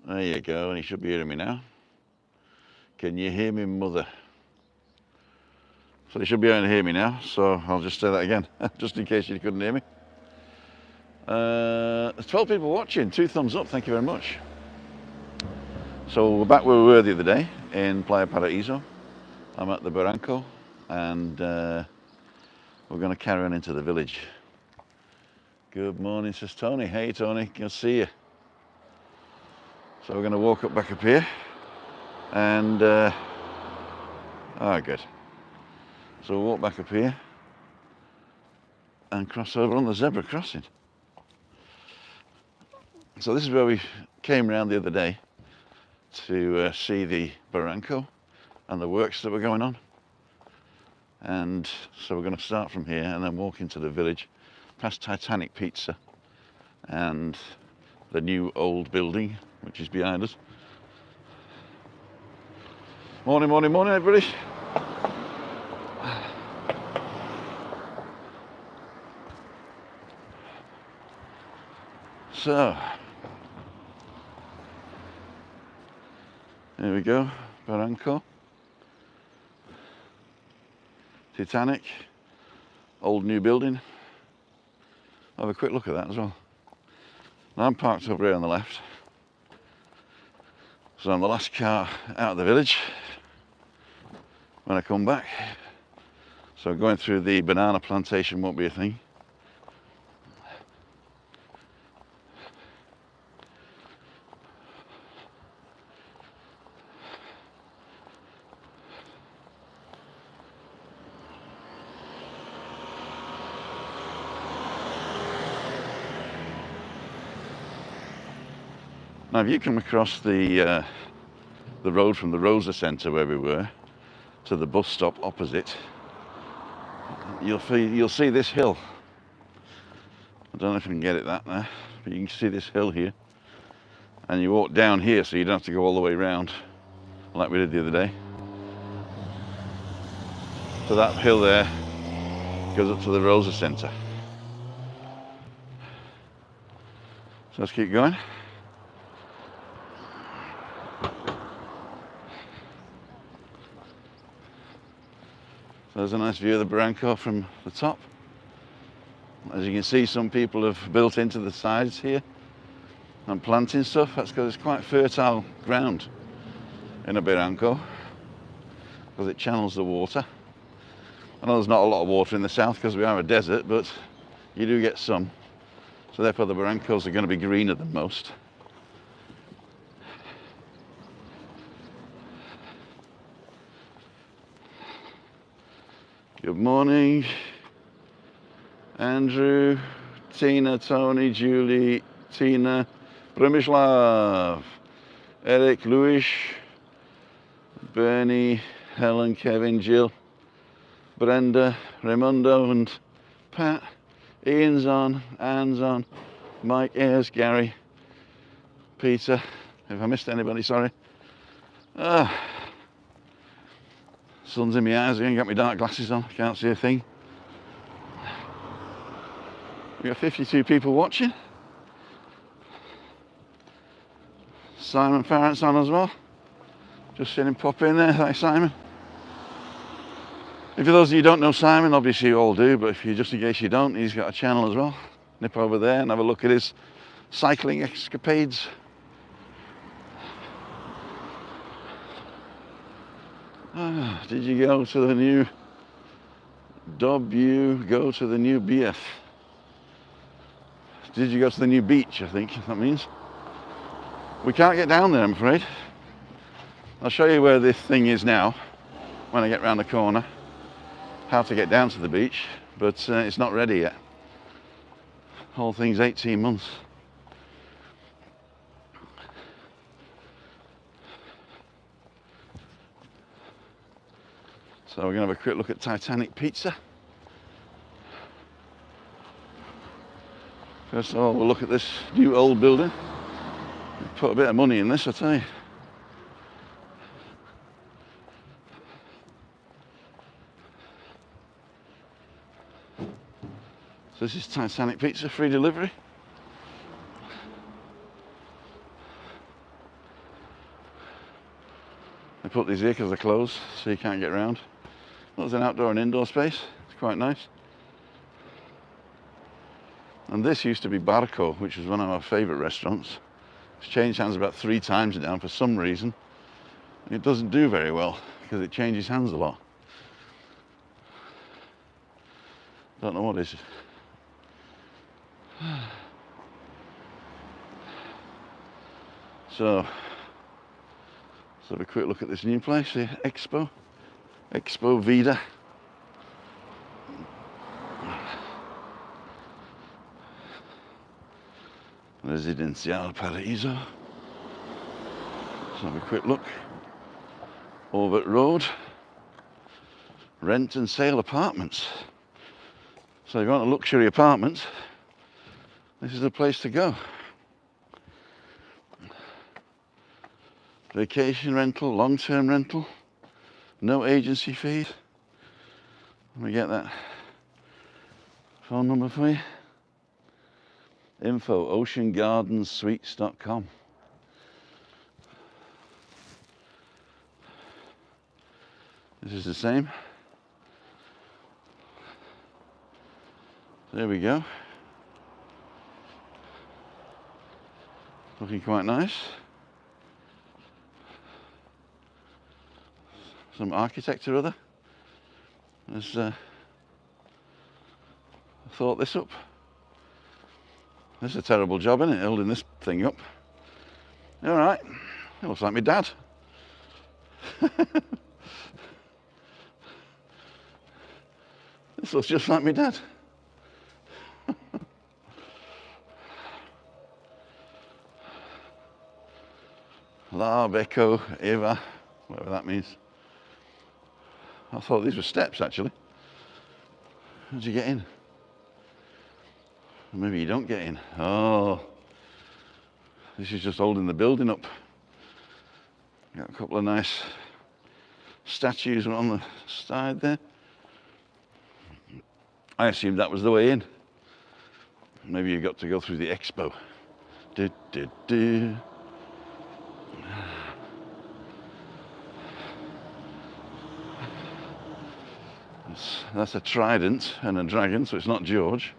There you go, and you should be hearing me now. Can you hear me, mother? So you should be able to hear me now, so I'll just say that again, just in case you couldn't hear me. There's 12 people watching, 2 thumbs up, thank you very much. So we're back where we were the other day, in Playa Paraíso. I'm at the Barranco, and we're going to carry on into the village. Good morning, says Tony. Hey Tony, good to see you. So we're going to walk up back up here, and good. So we'll walk back up here and cross over on the zebra crossing. So this is where we came round the other day to see the Barranco and the works that were going on. And so we're going to start from here and then walk into the village, past Titanic Pizza and the new old building, which is behind us. Morning, morning, morning, everybody. So, here we go, Barranco, Titanic, old new building. I'll have a quick look at that as well. Now I'm parked over here on the left, so I'm the last car out of the village when I come back. So going through the banana plantation won't be a thing. Now, if you come across the road from the Rosa Centre where we were to the bus stop opposite, you'll see this hill. I don't know if you can get it that there, but you can see this hill here. And you walk down here, so you don't have to go all the way around like we did the other day. So that hill there goes up to the Rosa Centre. So let's keep going. So there's a nice view of the Barranco from the top. As you can see, some people have built into the sides here and planting stuff. That's because it's quite fertile ground in a Barranco, because it channels the water. I know there's not a lot of water in the south because we are a desert, but you do get some. So therefore the Barrancos are going to be greener than most. Good morning, Andrew, Tina, Tony, Julie, Tina, Bremislav, Eric, Louis, Bernie, Helen, Kevin, Jill, Brenda, Raimundo and Pat, Ian's on, Anne's on, Mike, Ayers, Gary, Peter. If I missed anybody, sorry. Sun's in my eyes again, got my dark glasses on, can't see a thing. We got 52 people watching. Simon Farrant's on as well. Just seen him pop in there. Hi Simon. If for those of you who don't know Simon, obviously you all do, but if you just in case you don't, he's got a channel as well. Nip over there and have a look at his cycling escapades. Did you go to the new go to the new BF? Did you go to the new beach, I think that means. We can't get down there, I'm afraid. I'll show you where this thing is now when I get round the corner, how to get down to the beach, but it's not ready yet. Whole thing's 18 months. So we're going to have a quick look at Titanic Pizza. First of all, we'll look at this new old building. Put a bit of money in this, I tell you. So this is Titanic Pizza, free delivery. put these here because they're closed, so you can't get around. There's an outdoor and indoor space. It's quite nice. And this used to be Barco, which was one of our favourite restaurants. It's changed hands about 3 times now for some reason. And it doesn't do very well because it changes hands a lot. Don't know what it is. So, let's have a quick look at this new place here, Expo Vida. Residencial Paraíso. Let's have a quick look. Overt Road. Rent and sale apartments. So if you want a luxury apartment, this is the place to go. Vacation rental, long-term rental, no agency fees. Let me get that phone number for you. Info, oceangardensuites.com. This is the same. There we go. Looking quite nice. Some architect or other has thought this up. This is a terrible job, isn't it, holding this thing up? All right, it looks like my dad. This looks just like my dad. La Beco Eva, whatever that means. I thought these were steps, actually. How do you get in? Maybe you don't get in. Oh, this is just holding the building up. Got a couple of nice statues on the side there. I assumed that was the way in. Maybe you got to go through the expo. Do, do, do. That's a trident and a dragon, so it's not George.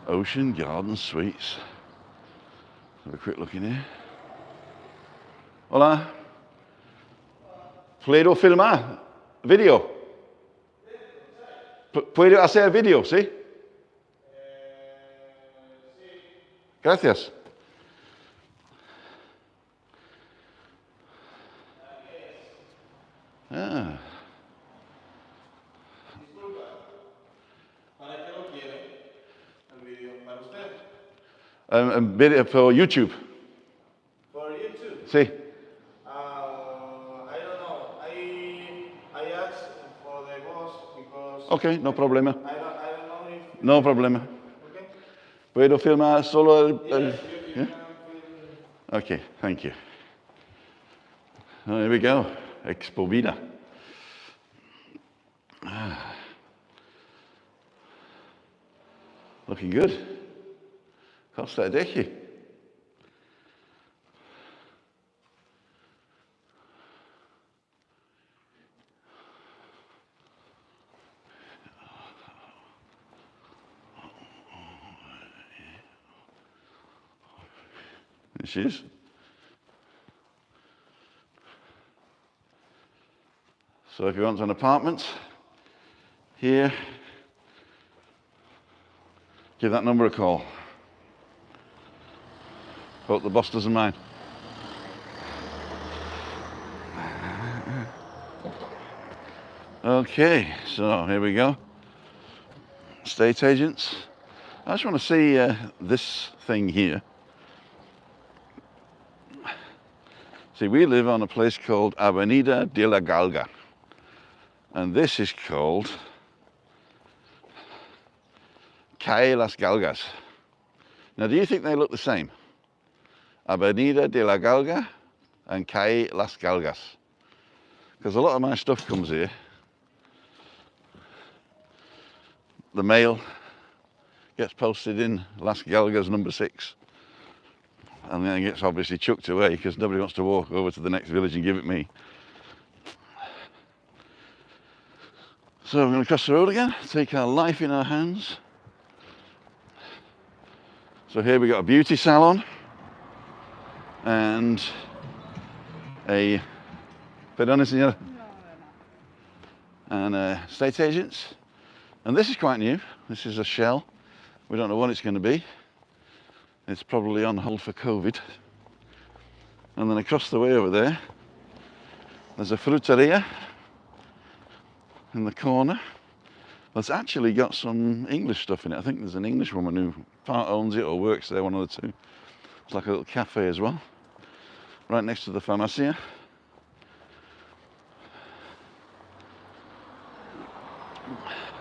Ocean Garden Suites. Have a quick look in here. Hola. ¿Puedo filmar? Video. ¿Puedo hacer video, sí? Gracias. Ah. Disculpa, ¿para qué lo quiere el video? ¿Para usted? Video for YouTube. For YouTube? Sí. I don't know. I asked for the boss because... Okay, no problema. I don't know if... No problema. Okay? ¿Puedo filmar solo el... Yes, you yeah? can film... Okay, thank you. Oh, here we go. Expo Vida. Ah. Looking good. Costa Adeje. There she is. So if you want an apartment here, give that number a call. Hope the boss doesn't mind. Okay, so here we go. Estate agents. I just want to see this thing here. See, we live on a place called Avenida de la Galga. And this is called Calle Las Galgas. Now, do you think they look the same? Avenida de la Galga and Calle Las Galgas. Because a lot of my stuff comes here. The mail gets posted in Las Galgas number 6. And then it gets obviously chucked away because nobody wants to walk over to the next village and give it me. So we're going to cross the road again, take our life in our hands. So here we got a beauty salon and a perdone, señora, and estate agents. And this is quite new. This is a shell. We don't know what it's going to be. It's probably on hold for COVID. And then across the way over there, there's a fruteria in the corner. That's actually got some English stuff in it. I think there's an English woman who part owns it or works there, one of the two. It's like a little cafe as well, right next to the farmacia.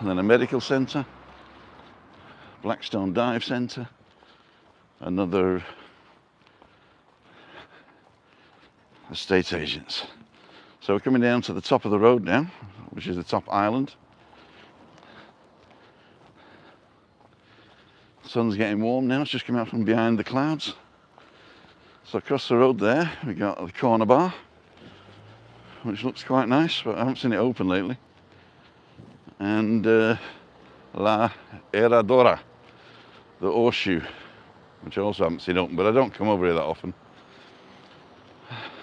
And then a medical centre, Blackstone Dive Centre, another estate agents. So we're coming down to the top of the road now, which is the top island. The sun's getting warm now, it's just coming out from behind the clouds. So across the road there, we got the corner bar, which looks quite nice, but I haven't seen it open lately. And La Herradora, the horseshoe, which I also haven't seen open, but I don't come over here that often.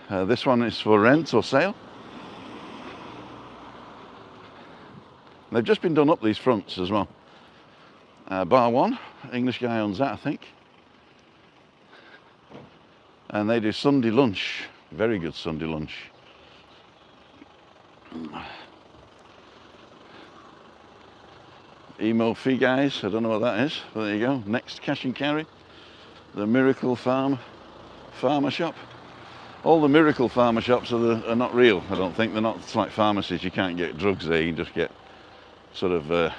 This one is for rent or sale. They've just been done up, these fronts as well. Bar 1, English guy owns that, I think. And they do Sunday lunch, very good Sunday lunch. Emo Fee guys, I don't know what that is, but there you go. Next cash and carry, the Miracle Farmer shop. All the Miracle Farmer shops are not real, I don't think. They're not, it's like pharmacies, you can't get drugs there, you just get sort of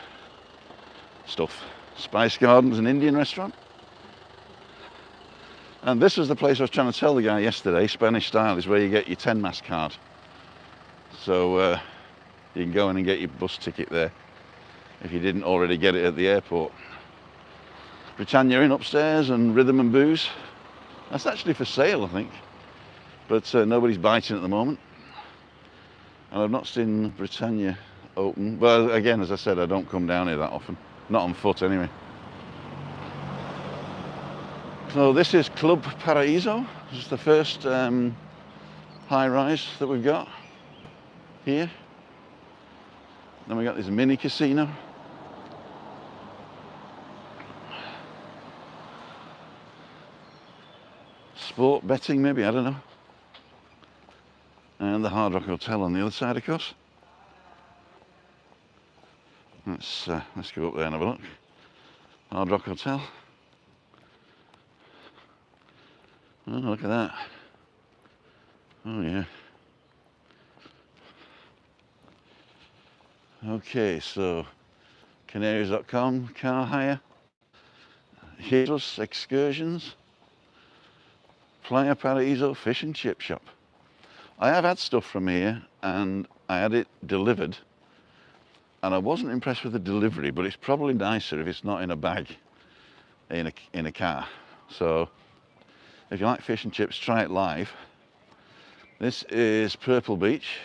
stuff. Spice Garden's an Indian restaurant. And this was the place I was trying to tell the guy yesterday, Spanish style, is where you get your 10-mast card. So you can go in and get your bus ticket there if you didn't already get it at the airport. Britannia Inn upstairs and Rhythm and Booze. That's actually for sale, I think. But nobody's biting at the moment. And I've not seen Britannia open. But again, as I said, I don't come down here that often. Not on foot anyway. So this is Club Paraíso. This is the first high-rise that we've got here. Then we got this mini casino. Sport betting maybe, I don't know. And the Hard Rock Hotel on the other side, of course. Let's go up there and have a look. Hard Rock Hotel. Oh, look at that. Oh, yeah. Okay, so Canarias.com, car hire, Heroes excursions, Playa Paraíso fish and chip shop. I have had stuff from here and I had it delivered and I wasn't impressed with the delivery, but it's probably nicer if it's not in a bag in a car. So if you like fish and chips, try it live. This is Purple Beach,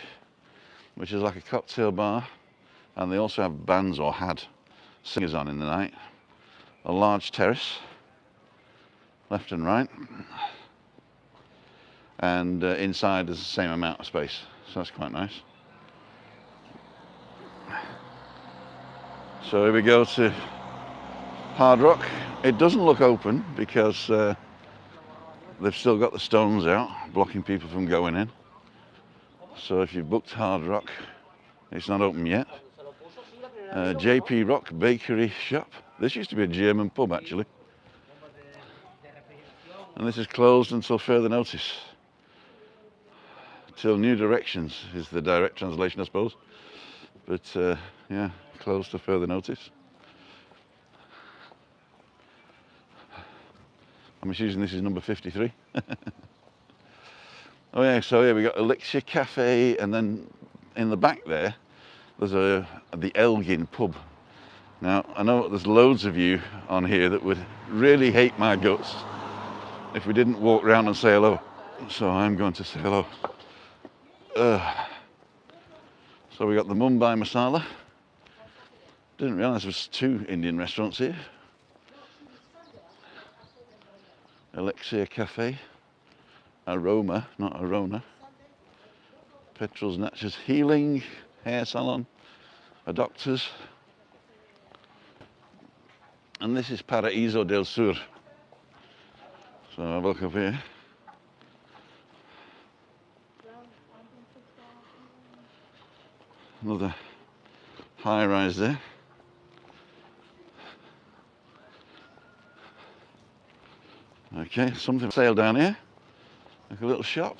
which is like a cocktail bar, and they also have bands, or had singers on in the night. A large terrace, left and right, and inside there's the same amount of space, so that's quite nice. So here we go to Hard Rock. It doesn't look open because they've still got the stones out, blocking people from going in. So if you've booked Hard Rock, it's not open yet. JP Rock Bakery Shop. This used to be a German pub, actually. And this is closed until further notice. Till new directions is the direct translation, I suppose. But yeah, closed to further notice. I'm assuming this is number 53. Oh yeah, so here we got Elixir Cafe, and then in the back there's the Elgin Pub. Now, I know there's loads of you on here that would really hate my guts if we didn't walk around and say hello. So I'm going to say hello. So we got the Mumbai Masala. Didn't realise there was 2 Indian restaurants here. Elixir Cafe. Aroma, not Arona. Petrol's Natures Healing. Hair salon. A doctor's. And this is Paraíso del Sur. So have a look up here. Another high rise there. Okay, something for sale down here. Like a little shop.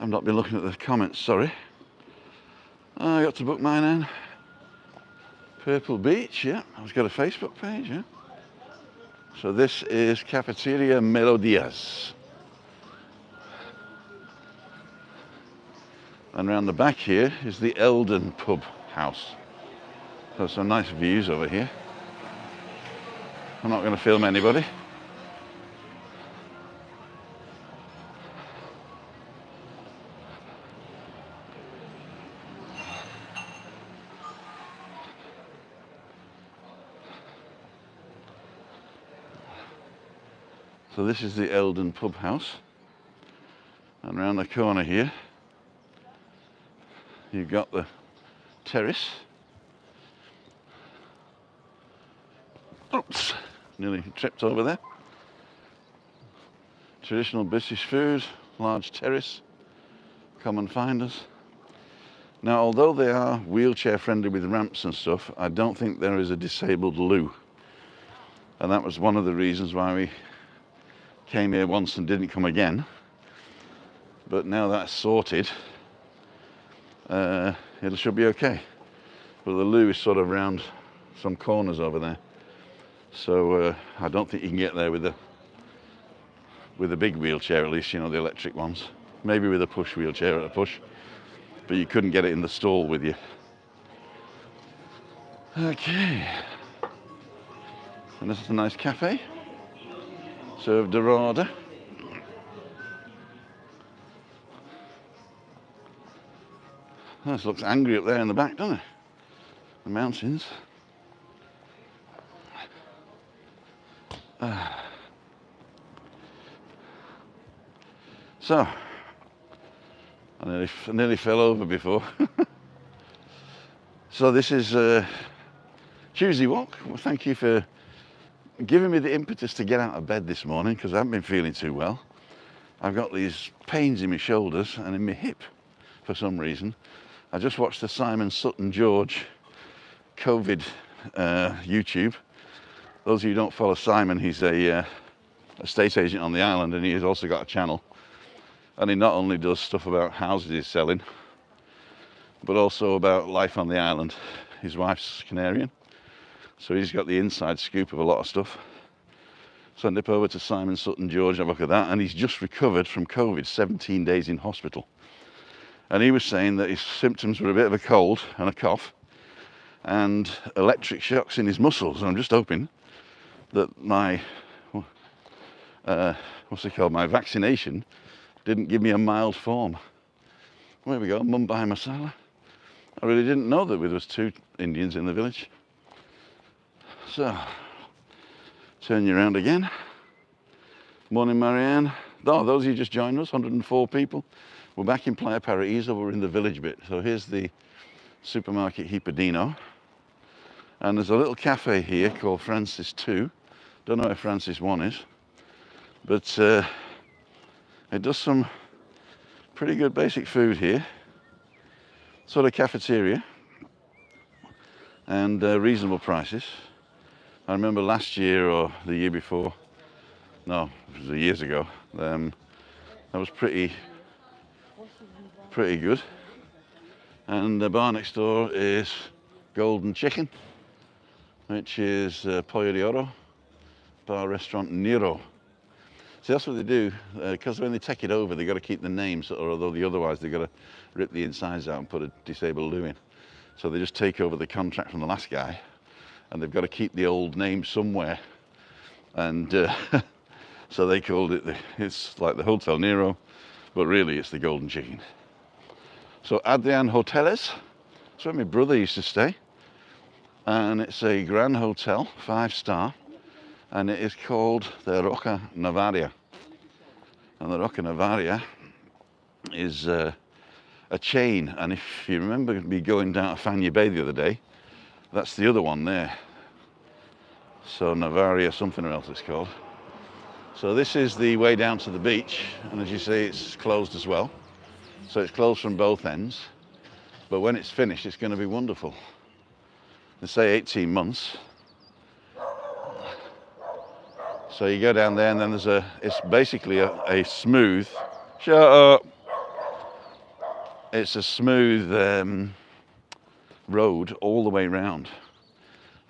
I've not been looking at the comments, sorry. Oh, I got to book mine in. Purple Beach, yeah. I've got a Facebook page, yeah. So this is Cafeteria Melodias. And around the back here is the Elden Pub House. So some nice views over here. I'm not going to film anybody. So this is the Elden Pub House. And around the corner here, you've got the terrace. Oops, nearly tripped over there. Traditional British food, large terrace, come and find us. Now, although they are wheelchair friendly with ramps and stuff, I don't think there is a disabled loo. And that was one of the reasons why we came here once and didn't come again. But now that's sorted, it should be okay. But the loo is sort of round some corners over there. So I don't think you can get there with a big wheelchair, at least, you know, the electric ones. Maybe with a push wheelchair at a push, but you couldn't get it in the stall with you. Okay. And this is a nice cafe. Serve dorada. This looks angry up there in the back, doesn't it? The mountains. So, I nearly fell over before. So this is Tuesday walk. Well, thank you for giving me the impetus to get out of bed this morning, because I haven't been feeling too well. I've got these pains in my shoulders and in my hip for some reason. I just watched the Simon Sutton George COVID YouTube. Those of you who don't follow Simon, he's a estate agent on the island, and he has also got a channel. And he not only does stuff about houses he's selling, but also about life on the island. His wife's Canarian, so he's got the inside scoop of a lot of stuff. So I nip over to Simon Sutton George, have a look at that, and he's just recovered from COVID, 17 days in hospital. And he was saying that his symptoms were a bit of a cold and a cough and electric shocks in his muscles. And I'm just hoping that my, my vaccination didn't give me a mild form. There we go, Mumbai Masala. I really didn't know that there was 2 Indians in the village. So, turn you around again. Morning, Marianne. Oh, those of you just joined us, 104 people. We're back in Playa Paraíso, we're in the village bit. So here's the supermarket Hipadino. And there's a little cafe here called Francis 2. Don't know where Francis 1 is. But it does some pretty good basic food here. Sort of cafeteria. And reasonable prices. I remember last year or the year before, no, it was years ago, that was pretty good. And the bar next door is Golden Chicken, which is Pollo de Oro, bar restaurant Nero. See, that's what they do, because when they take it over, they've got to keep the names, or otherwise they've got to rip the insides out and put a disabled loo in. So they just take over the contract from the last guy, and they've got to keep the old name somewhere. And so they called it, it's like the Hotel Nero, but really it's the Golden Chicken. So Adrian Hoteles, that's where my brother used to stay. And it's a grand hotel, 5-star. And it is called the Roca Navaria. And the Roca Navaria is a chain. And if you remember me going down to Fanya Bay the other day, that's the other one there. So Navaria something or else it's called. So this is the way down to the beach. And as you see, it's closed as well. So it's closed from both ends. But when it's finished, it's going to be wonderful. They say 18 months. So you go down there and then it's basically a smooth, shut up. It's a smooth road all the way round.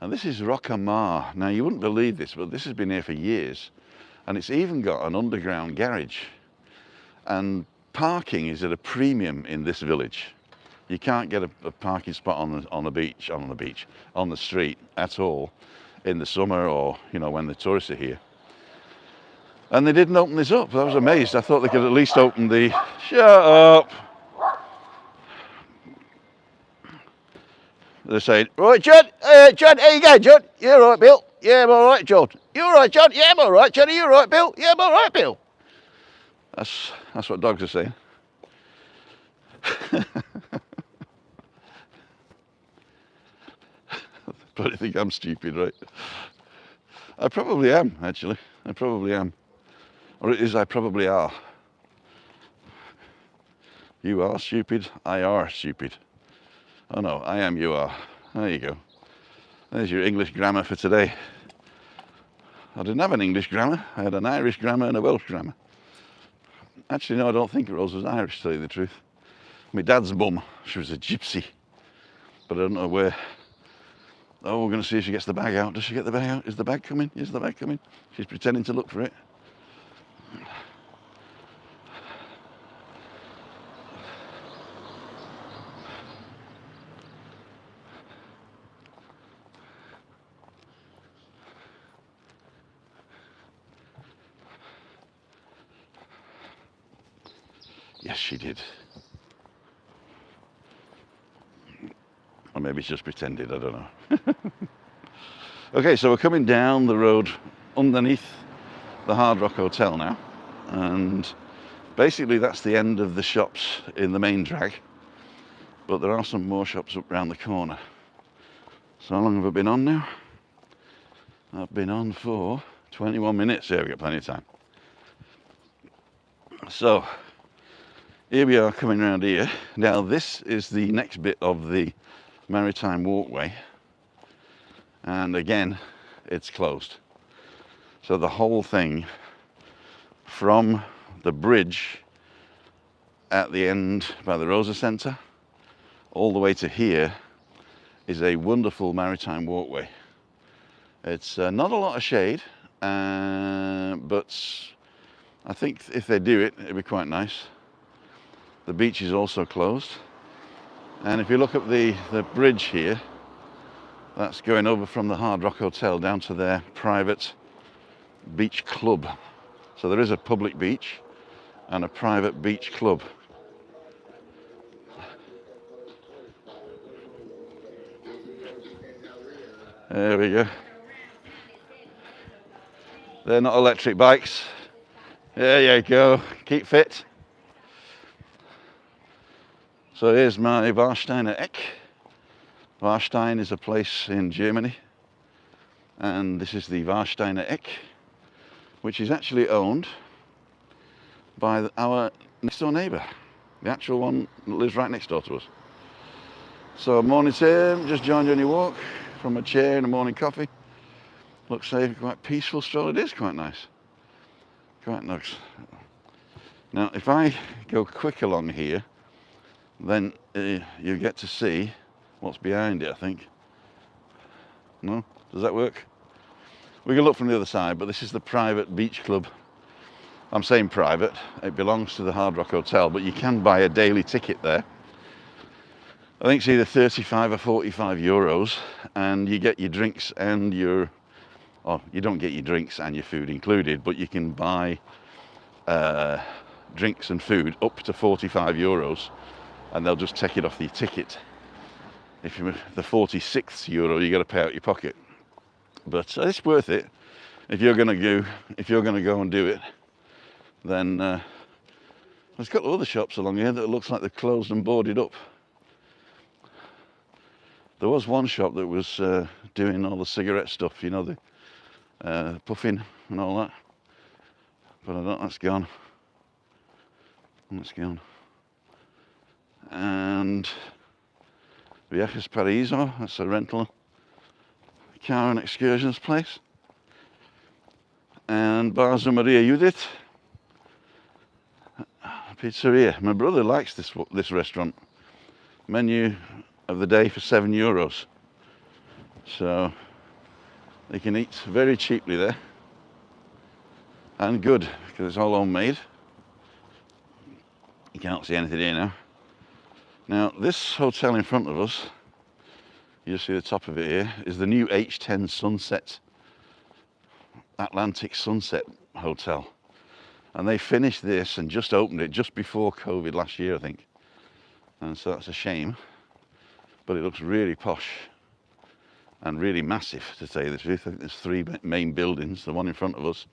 And this is Roca Mar. Now you wouldn't believe this, but this has been here for years. And it's even got an underground garage. And parking is at a premium in this village. You can't get a parking spot on the street at all in the summer, or when the tourists are here. And they didn't open this up. I was amazed. I thought they could at least open the... Shut up! They're saying, right, John, John, how you going, John? You all right, Bill? Yeah, I'm all right, John. You all right, John? Yeah, I'm all right, Johnny. You all right, Bill? Yeah, I'm all right, Bill. That's what dogs are saying. But I think I'm stupid, right? I probably am, actually. I probably am. Or it is I probably are. You are stupid, I are stupid. Oh no, I am, you are. There you go. There's your English grammar for today. I didn't have an English grammar. I had an Irish grammar and a Welsh grammar. Actually, no, I don't think Rose was Irish, to tell you the truth. My dad's mum, she was a gypsy. But I don't know where. Oh, we're going to see if she gets the bag out. Does she get the bag out? Is the bag coming? Is the bag coming? She's pretending to look for it. Yes, she did. Or maybe she just pretended, I don't know. Okay, so we're coming down the road underneath the Hard Rock Hotel now. And basically that's the end of the shops in the main drag. But there are some more shops up round the corner. So how long have I been on now? I've been on for 21 minutes. Yeah, we've got plenty of time. So here we are coming around here. Now this is the next bit of the Maritime Walkway. And again, it's closed. So the whole thing from the bridge at the end by the Rosa Centre all the way to here is a wonderful maritime walkway. It's not a lot of shade, but I think if they do it, it'll be quite nice. The beach is also closed. And if you look up the bridge here, that's going over from the Hard Rock Hotel down to their private beach club. So there is a public beach and a private beach club. There we go. They're not electric bikes. There you go. Keep fit. So here's my Warsteiner Eck. Warstein is a place in Germany. And this is the Warsteiner Eck, which is actually owned by our next door neighbour. The actual one that lives right next door to us. So morning Tim, just joined you on your walk from a chair and a morning coffee. Looks like quite peaceful stroll. It is quite nice. Quite nice. Now if I go quick along here, then you get to see what's behind it, I think. No? Does that work? We can look from the other side, but this is the private beach club. I'm saying private, it belongs to the Hard Rock Hotel, but you can buy a daily ticket there. I think it's either 35 or 45 euros, and you get your drinks and your, oh, you don't get your drinks and your food included, but you can buy drinks and food up to 45 euros, and they'll just take it off your ticket. If you're the 46th euro, you got to pay out your pocket. But it's worth it if you're going to go and do it. Then there's a couple of other shops along here that looks like they're closed and boarded up. There was one shop that was doing all the cigarette stuff, you know, the puffing and all that. But I don't. That's gone. That's gone. And Viajes Paraíso, that's a rental car and excursions place. And Bar Maria Judith Pizzeria. My brother likes this restaurant. Menu of the day for €7. So they can eat very cheaply there. And good, because it's all homemade. You can't see anything here now. Now, this hotel in front of us, you see the top of it here, is the new H10 Sunset, Atlantic Sunset Hotel. And they finished this and just opened it just before COVID last year, I think. And so that's a shame. But it looks really posh and really massive, to tell you the truth. I think there's 3 main buildings, the one in front of us,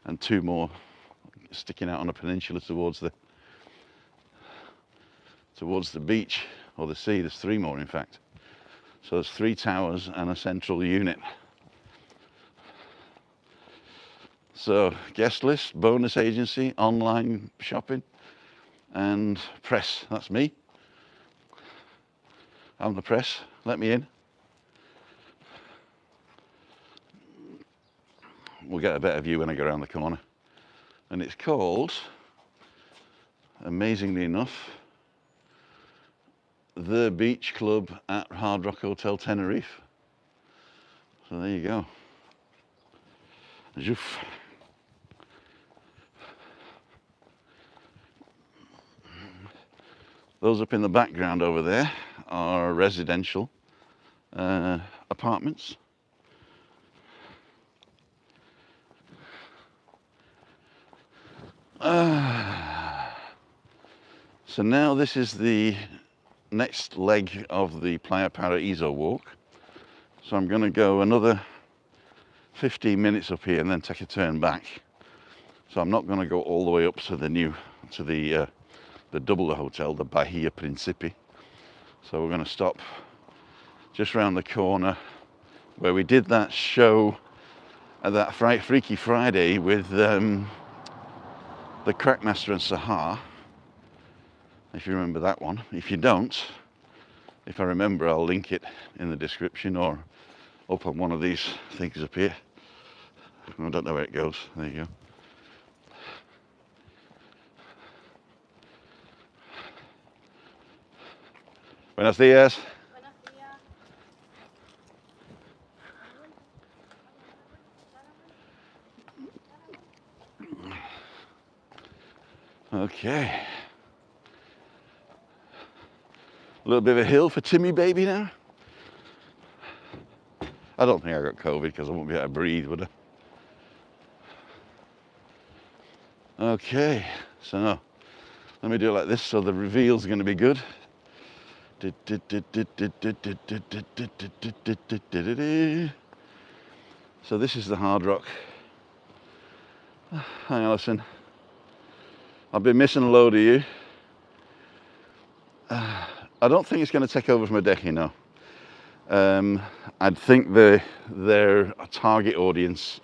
and 2 more sticking out on a peninsula towards the beach or the sea. There's 3 more, in fact. So there's 3 towers and a central unit. So guest list, bonus agency, online shopping, and press. That's me. I'm the press. Let me in. We'll get a better view when I go around the corner. And it's called, amazingly enough, The Beach Club at Hard Rock Hotel Tenerife. So there you go. Zoof. Those up in the background over there are residential apartments. So now this is the next leg of the Playa Paraíso walk. So I'm going to go another 15 minutes up here and then take a turn back. So I'm not going to go all the way up to the double the hotel, the Bahia Principia. So we're going to stop just around the corner where we did that show at that Freaky Friday with the Crackmaster and Sahar, if you remember that one. If you don't, if I remember, I'll link it in the description or up on one of these things up here. I don't know where it goes. There you go. Buenos días. Buenos días. Okay. A little bit of a hill for Timmy baby now. I don't think I got COVID because I won't be able to breathe, would I? Okay, so let me do it like this so the reveal's going to be good. So this is the Hard Rock. Hi Alison. I've been missing a load of you. I don't think it's going to take over from a decade now. I think their target audience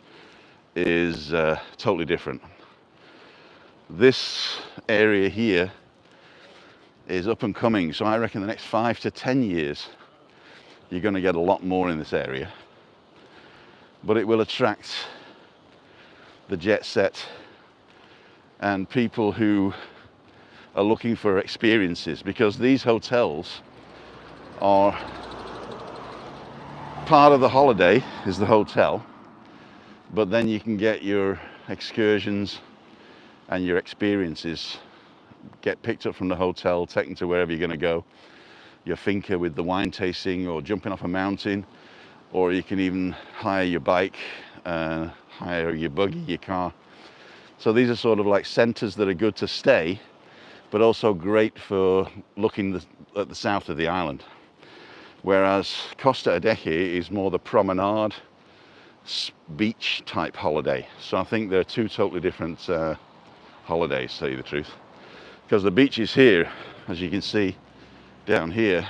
is totally different. This area here is up and coming, so I reckon the next 5 to 10 years you're going to get a lot more in this area, but it will attract the jet set and people who are looking for experiences, because these hotels are part of the holiday is the hotel, but then you can get your excursions and your experiences get picked up from the hotel, taken to wherever you're going to go. Your finca with the wine tasting, or jumping off a mountain, or you can even hire your bike, hire your buggy, your car. So these are sort of like centres that are good to stay, but also great for looking at the south of the island. Whereas Costa Adeje is more the promenade, beach type holiday. So I think they're two totally different holidays, to tell you the truth. Because the beaches here, as you can see down here,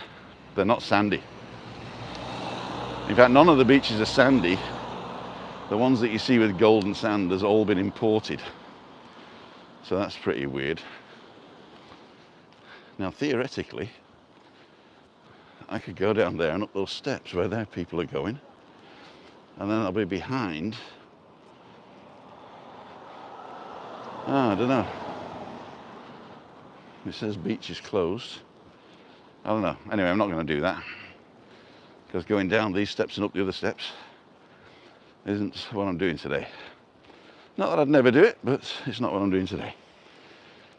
they're not sandy. In fact, none of the beaches are sandy. The ones that you see with golden sand has all been imported. So that's pretty weird. Now, theoretically, I could go down there and up those steps where their people are going, and then I'll be behind. I don't know. It says beach is closed. I don't know. Anyway, I'm not going to do that, because going down these steps and up the other steps isn't what I'm doing today. Not that I'd never do it, but it's not what I'm doing today.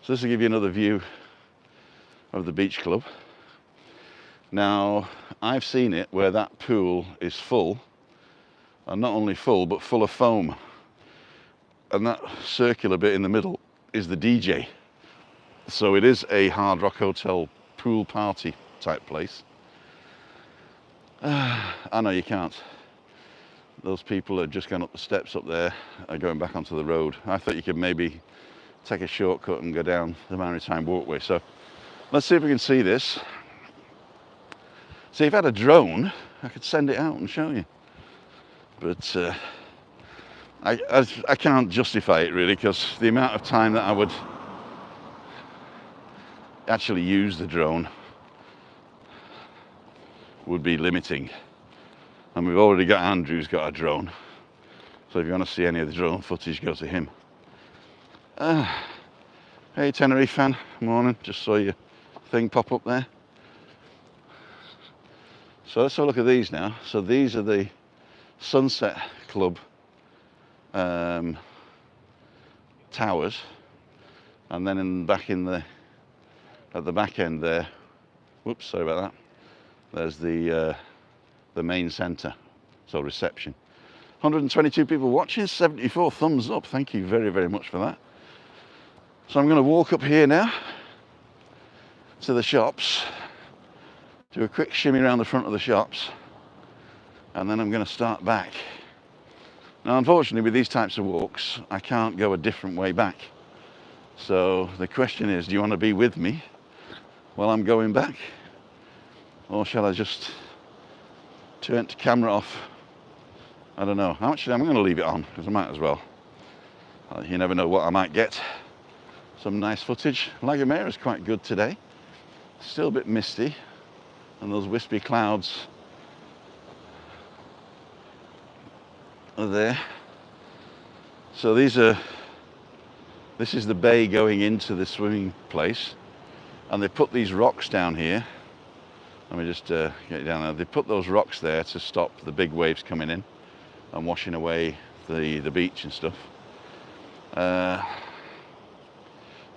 So this will give you another view of the beach club. Now, I've seen it where that pool is full, and not only full, but full of foam. And that circular bit in the middle is the DJ. So it is a Hard Rock Hotel pool party type place. I know you can't. Those people are just going up the steps up there are going back onto the road. I thought you could maybe take a shortcut and go down the Maritime Walkway. So let's see if we can see this. See, if I had a drone, I could send it out and show you. But I can't justify it really, because the amount of time that I would actually use the drone would be limiting. And we've already got Andrew's got a drone. So if you want to see any of the drone footage, go to him. Hey Tenerife fan, morning. Just saw your thing pop up there. So let's have a look at these now. So these are the Sunset Club towers, and then at the back end there, whoops, sorry about that, there's the main centre, so reception. 122 people watching, 74 thumbs up. Thank you very, very much for that. So I'm going to walk up here now to the shops, do a quick shimmy around the front of the shops, and then I'm going to start back. Now, unfortunately, with these types of walks, I can't go a different way back. So the question is, do you want to be with me while I'm going back? Or shall I just turn the camera off? I don't know. Actually, I'm going to leave it on, because I might as well. You never know what I might get. Some nice footage. La Gomera is quite good today. Still a bit misty, and those wispy clouds are there. So this is the bay going into the swimming place, and they put these rocks down here. Let me just get it down there. They put those rocks there to stop the big waves coming in and washing away the beach and stuff.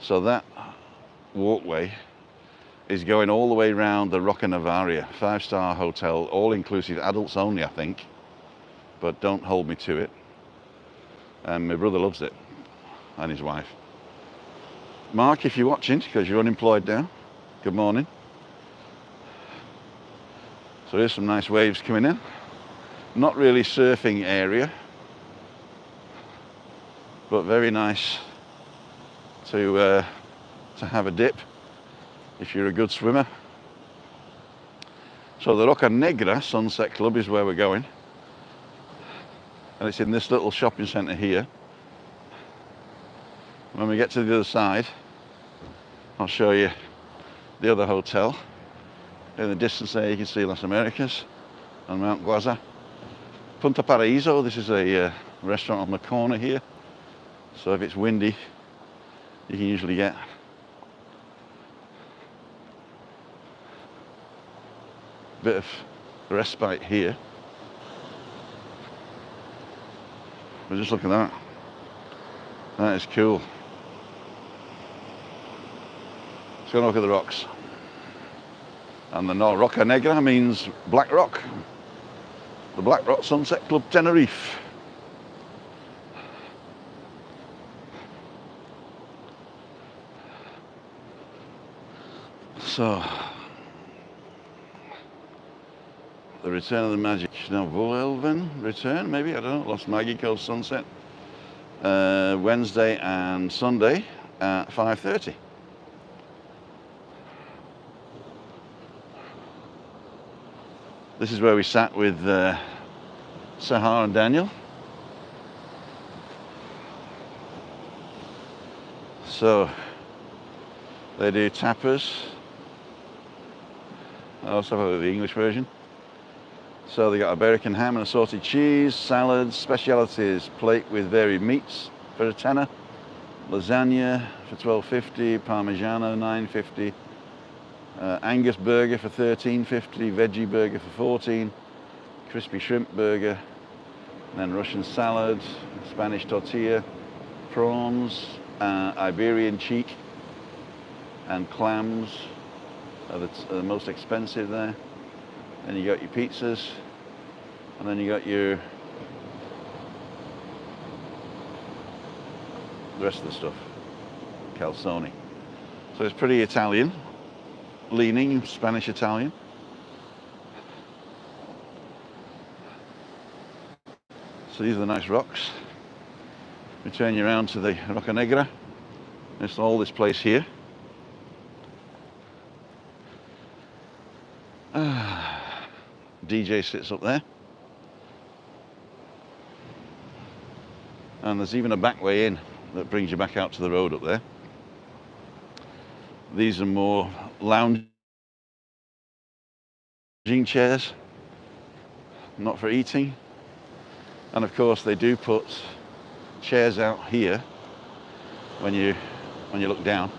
So that walkway is going all the way around the Roca Navaria, 5-star hotel, all inclusive, adults only, I think, but don't hold me to it. And my brother loves it, and his wife. Mark, if you're watching, because you're unemployed now, good morning. So here's some nice waves coming in. Not really surfing area, but very nice to have a dip if you're a good swimmer. So the Roca Negra Sunset Club is where we're going, and it's in this little shopping centre here. When we get to the other side, I'll show you the other hotel. In the distance there you can see Las Americas and Mount Guaza. Punta Paraíso, this is a restaurant on the corner here, so if it's windy you can usually get a bit of respite here. But just look at that. That is cool. go and look at the rocks. And the Roca Negra means Black Rock. The Black Rock Sunset Club Tenerife. So, the return of the magic. Now, Volelven return, maybe, I don't know. Los Magicos sunset. Wednesday and Sunday at 5:30. This is where we sat with Sahar and Daniel. So, they do tapas. I also have the English version. So they got American ham and assorted cheese, salads, specialities, plate with varied meats for a tenner, lasagna for $12.50, Parmigiano $9.50, Angus burger for $13.50, veggie burger for $14, crispy shrimp burger, and then Russian salad, Spanish tortilla, prawns, Iberian cheek, and clams are the most expensive there. Then you got your pizzas, and then you got the rest of the stuff, calzone. So it's pretty Italian, leaning Spanish Italian. So these are the nice rocks. We turn you around to the Roca Negra. It's all this place here. DJ sits up there. And there's even a back way in that brings you back out to the road up there. These are more lounging chairs, not for eating. And of course they do put chairs out here when you look down.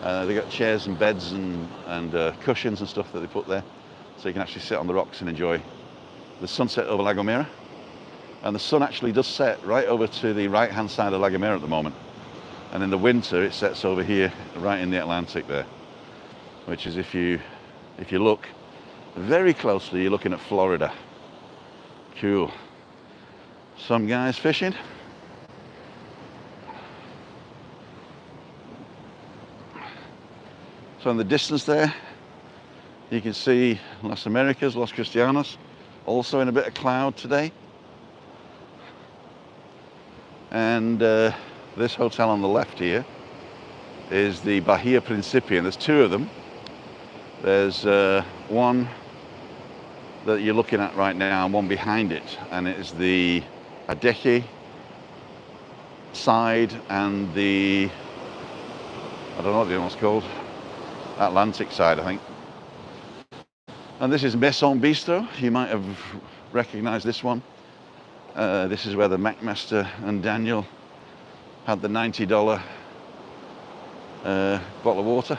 They got chairs and beds and cushions and stuff that they put there, so you can actually sit on the rocks and enjoy the sunset over La Gomera. And the sun actually does set right over to the right hand side of La Gomera at the moment, and in the winter it sets over here right in the Atlantic there, which is, if you look very closely, you're looking at Florida. Cool. Some guys fishing. So in the distance there, you can see Las Americas, Los Cristianos, also in a bit of cloud today. And this hotel on the left here is the Bahia Principia, and there's two of them. There's one that you're looking at right now and one behind it, and it is the Adeje side and the, I don't know what the other one's called, Atlantic side, I think. And this is Maison Bistro. You might have recognized this one. This is where the McMaster and Daniel had the $90 bottle of water.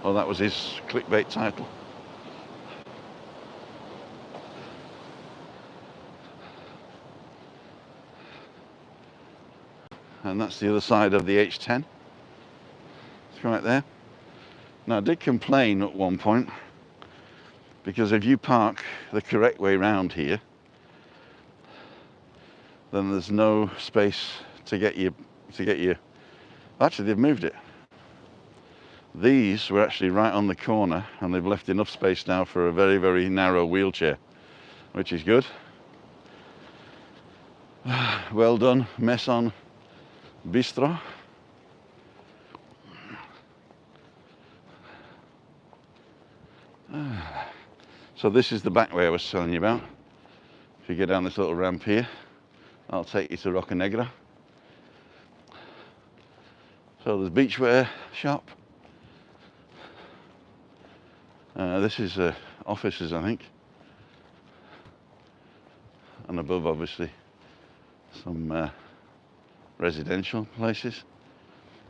Oh, that was his clickbait title. And that's the other side of the H10. It's right there. Now, I did complain at one point, because if you park the correct way round here, then there's no space to get you. Actually, they've moved it. These were actually right on the corner, and they've left enough space now for a very, very narrow wheelchair, which is good. Well done, Maison Bistro. So this is the back way I was telling you about. If you go down this little ramp here, I'll take you to Roca Negra. So there's beachwear shop. This is offices, I think. And above, obviously, some residential places.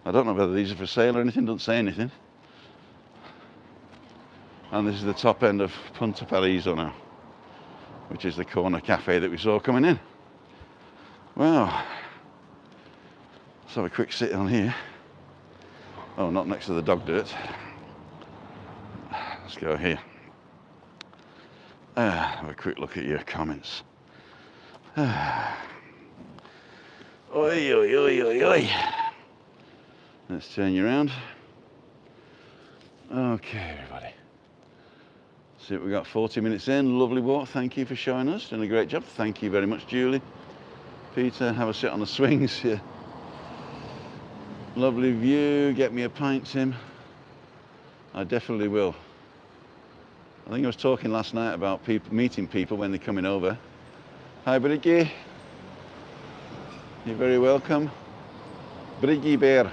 I don't know whether these are for sale or anything, doesn't say anything. And this is the top end of Paraíso now, which is the corner cafe that we saw coming in. Well, let's have a quick sit on here. Oh, not next to the dog dirt. Let's go here. Have a quick look at your comments. Oi, oi, oi, oi, oi. Let's turn you around. Okay, everybody. See, we got 40 minutes in. Lovely walk. Thank you for showing us. Doing a great job. Thank you very much, Julie. Peter, have a sit on the swings here. Lovely view. Get me a pint, Tim. I definitely will. I think I was talking last night about meeting people when they're coming over. Hi, Briggy. You're very welcome. Briggy Bear.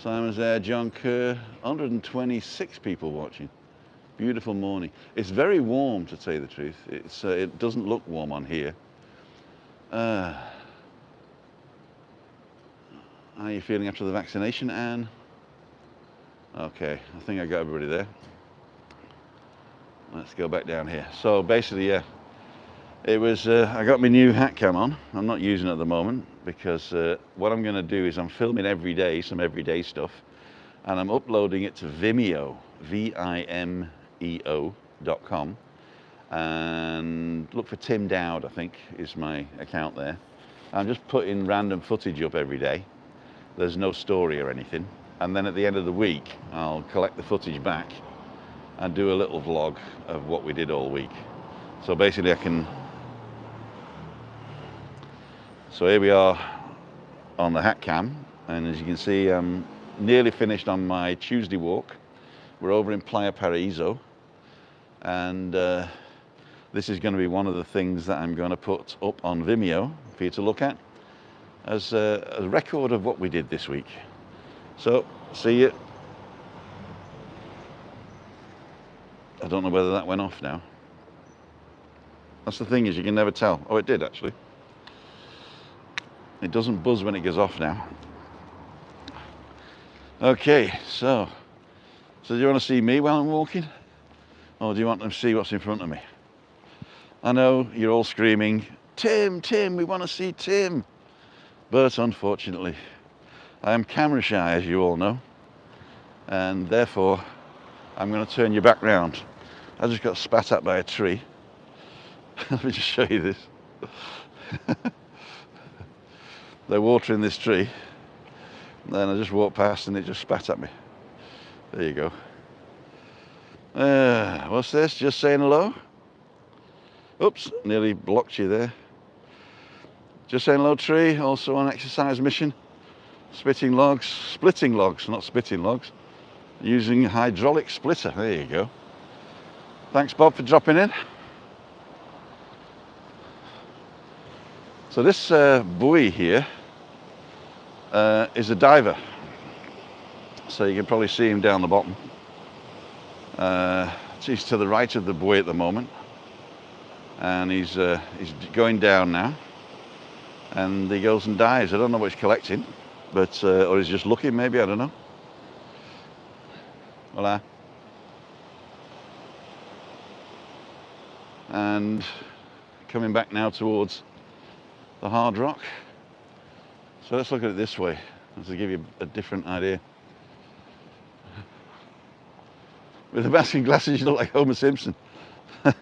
Simon's there, John Kerr. 126 people watching. Beautiful morning. It's very warm, to tell you the truth. It doesn't look warm on here. How are you feeling after the vaccination, Anne? Okay, I think I got everybody there. Let's go back down here. So basically, yeah, it was, I got my new hat cam on. I'm not using it at the moment because what I'm going to do is I'm filming every day, some everyday stuff, and I'm uploading it to Vimeo, vimeo.com, and look for Tim Dowd, I think, is my account there. I'm just putting random footage up every day. There's no story or anything. And then at the end of the week, I'll collect the footage back and do a little vlog of what we did all week. So basically so here we are on the hat cam, and as you can see, I'm nearly finished on my Tuesday walk. We're over in Playa Paraíso, and this is going to be one of the things that I'm going to put up on Vimeo for you to look at as a record of what we did this week. So, see you. I don't know whether that went off now. That's the thing, is you can never tell. Oh, it did actually. It doesn't buzz when it goes off now. Okay, so do you want to see me while I'm walking? Or do you want to see what's in front of me? I know you're all screaming, Tim, Tim, we want to see Tim. But unfortunately, I am camera shy, as you all know. And therefore, I'm going to turn you back round. I just got spat at by a tree. Let me just show you this. They're watering this tree. Then I just walked past and it just spat at me. There you go. What's this? Just saying hello? Oops, nearly blocked you there. Just saying hello, tree. Also on exercise mission. Splitting logs, not spitting logs. Using hydraulic splitter. There you go. Thanks, Bob, for dropping in. So this buoy here is a diver. So you can probably see him down the bottom. He's to the right of the buoy at the moment, and he's going down now. And he goes and dives. I don't know what he's collecting, but or he's just looking, maybe, I don't know. Voila. And coming back now towards the hard rock. So let's look at it this way, to give you a different idea. With the mask and glasses, you look like Homer Simpson. I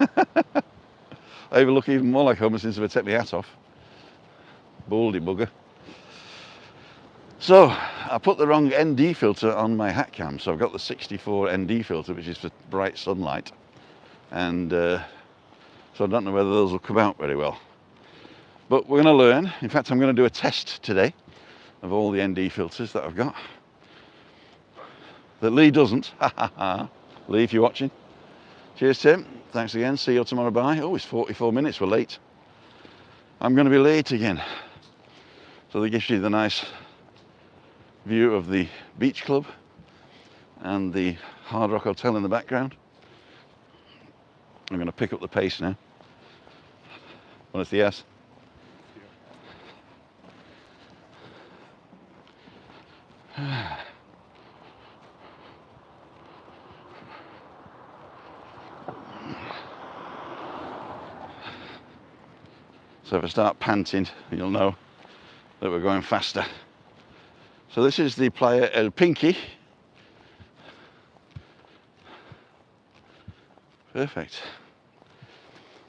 even look even more like Homer Simpson if I take my hat off. Baldy bugger. So I put the wrong ND filter on my hat cam, so I've got the 64 ND filter, which is for bright sunlight, and so I don't know whether those will come out very well. But we're going to learn. In fact, I'm going to do a test today of all the ND filters that I've got. That Lee doesn't. Ha ha ha. Lee, if you're watching. Cheers, Tim. Thanks again. See you tomorrow. Bye. Oh, it's 44 minutes. We're late. I'm going to be late again. So that gives you the nice view of the beach club and the Hard Rock Hotel in the background. I'm going to pick up the pace now. Buenos días. So if I start panting, you'll know that we're going faster. So this is the Playa El Pinky. Perfect.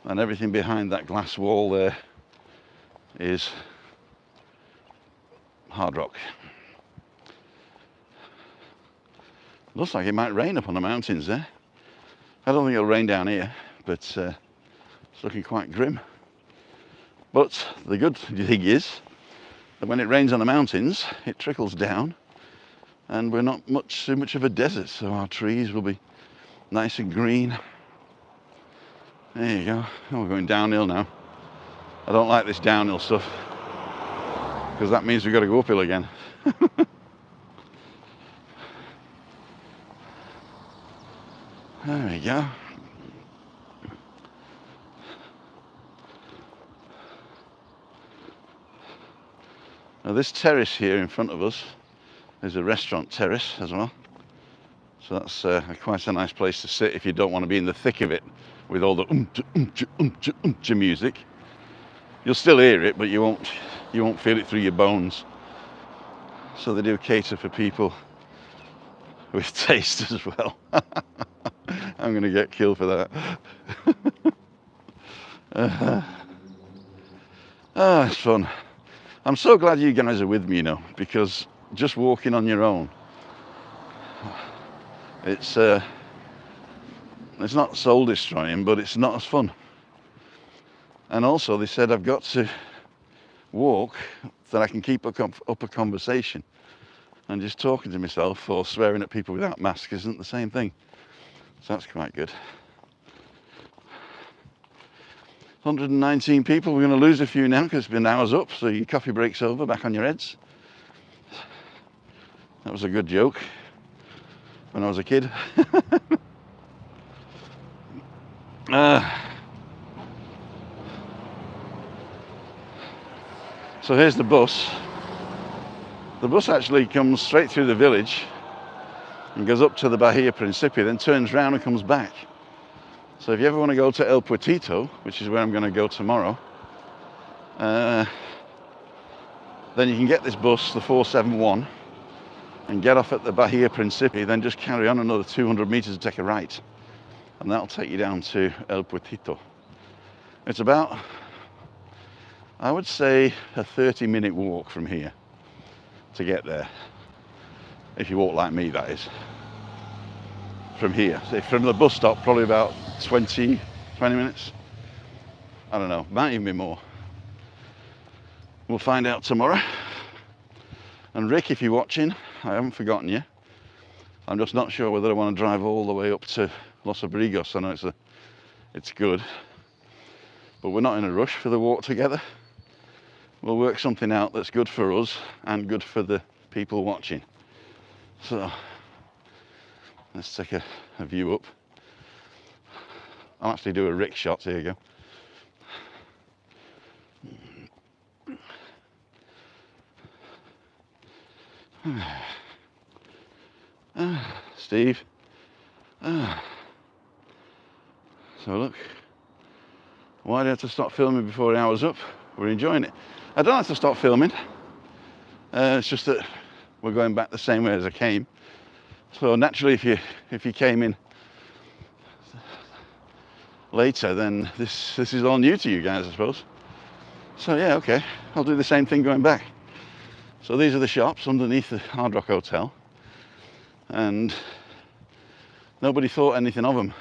And everything behind that glass wall there is hard rock. Looks like it might rain up on the mountains there. I don't think it'll rain down here, but it's looking quite grim. But the good thing is that when it rains on the mountains, it trickles down, and we're not too much of a desert, so our trees will be nice and green. There you go. Oh, we're going downhill now. I don't like this downhill stuff, because that means we've got to go uphill again. There we go. Now this terrace here in front of us is a restaurant terrace as well. So that's quite a nice place to sit if you don't want to be in the thick of it with all the umcha music. You'll still hear it, but you won't feel it through your bones. So they do cater for people with taste as well. I'm going to get killed for that. It's fun. I'm so glad you guys are with me, you know, because just walking on your own, it's not soul destroying, but it's not as fun. And also they said I've got to walk that I can keep up a conversation, and just talking to myself or swearing at people without masks isn't the same thing. So that's quite good. 119 people. We're going to lose a few now because it's been hours up, so your coffee break's over, back on your heads. That was a good joke when I was a kid. So here's the bus. The bus actually comes straight through the village and goes up to the Bahia Principia, then turns round and comes back. So if you ever want to go to El Puertito, which is where I'm going to go tomorrow, then you can get this bus, the 471, and get off at the Bahia Principia, then just carry on another 200 meters and take a right. And that'll take you down to El Puertito. It's about, I would say, a 30-minute walk from here to get there. If you walk like me, that is. From here. So from the bus stop, probably about 20 minutes. I don't know, might even be more. We'll find out tomorrow. And Rick, if you're watching, I haven't forgotten you. I'm just not sure whether I want to drive all the way up to Los Abrigos. I know it's good, but we're not in a rush for the walk together. We'll work something out that's good for us and good for the people watching. So let's take a view up. I'll actually do a Rick shot. Here you go. Steve. So look, why do I have to stop filming before the hour's up? We're enjoying it. I don't have to stop filming. It's just that we're going back the same way as I came. So naturally, if you came in later, then this is all new to you guys, I suppose. So yeah, okay, I'll do the same thing going back. So these are the shops underneath the Hard Rock Hotel, and nobody thought anything of them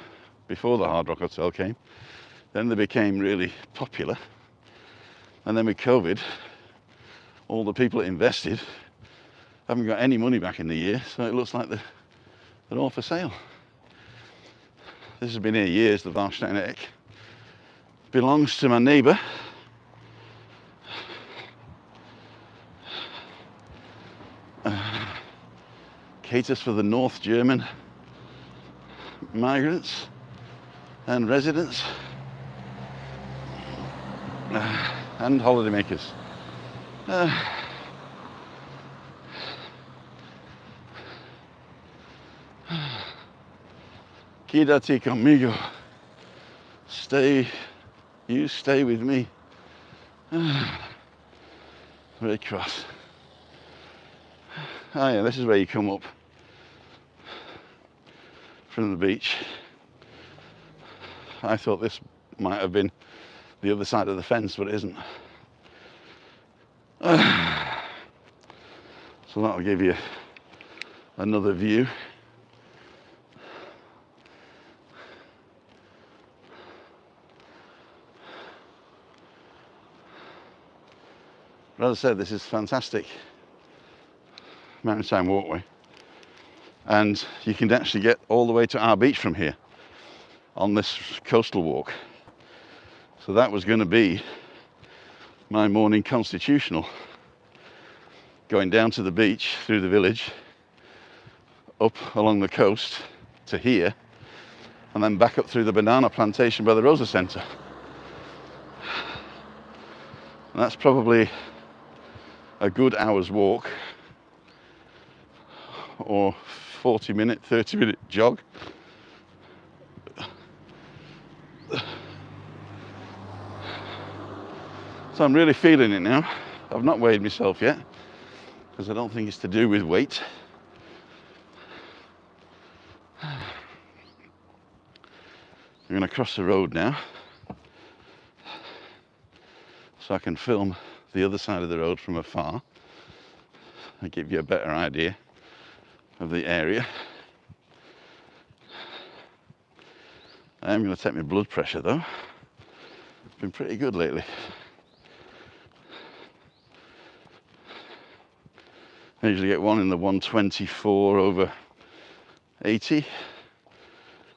before the Hard Rock Hotel came. Then they became really popular, and then with COVID, all the people that invested haven't got any money back in the year, so it looks like they're all for sale. This has been here years, the Warsteiner belongs to my neighbour. Caters for the North German migrants and residents and holidaymakers. Quédate conmigo. You stay with me. Red Cross. Oh yeah, this is where you come up from the beach. I thought this might have been the other side of the fence, but it isn't. So that'll give you another view. But as I said, this is fantastic Maritime Walkway, and you can actually get all the way to our beach from here on this coastal walk. So that was going to be my morning constitutional, going down to the beach through the village, up along the coast to here, and then back up through the banana plantation by the Rosa Centre. And that's probably a good hour's walk, or 40-minute, 30-minute jog. So I'm really feeling it now. I've not weighed myself yet, because I don't think it's to do with weight. I'm going to cross the road now, so I can film the other side of the road from afar and give you a better idea of the area. I am going to take my blood pressure though. It's been pretty good lately. I usually get one in the 124/80,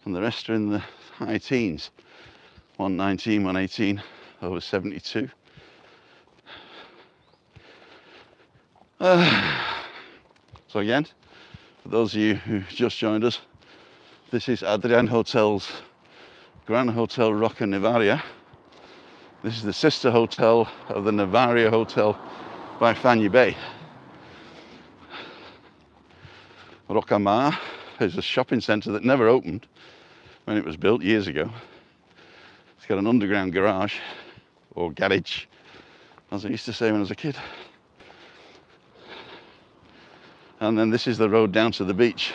and the rest are in the high teens, 119, 118/72. So again, for those of you who just joined us, this is Adrian Hotel's Grand Hotel Roca Nevaria. This is the sister hotel of the Nevaria Hotel by Fanny Bay. Roca Mar is a shopping centre that never opened when it was built years ago. It's got an underground garage, or garage, as I used to say when I was a kid. And then this is the road down to the beach.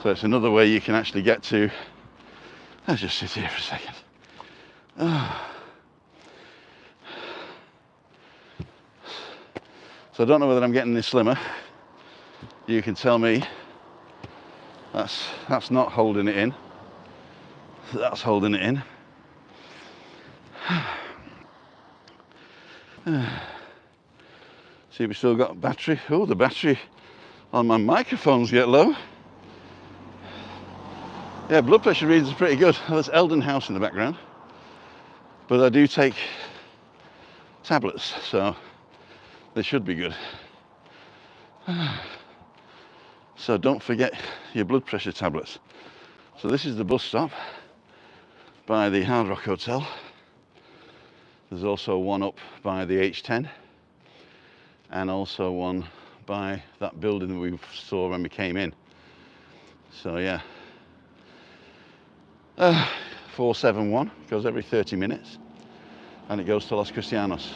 So it's another way you can actually get to. Let's just sit here for a second. So I don't know whether I'm getting any slimmer. You can tell me. That's not holding it in. That's holding it in. See, we still got battery. Oh, the battery on my microphones get low. Yeah, blood pressure readings are pretty good. There's Elden House in the background. But I do take tablets, so they should be good. So don't forget your blood pressure tablets. So this is the bus stop by the Hard Rock Hotel. There's also one up by the H10, and also one by that building that we saw when we came in. So yeah, 471 goes every 30 minutes, and it goes to Los Cristianos.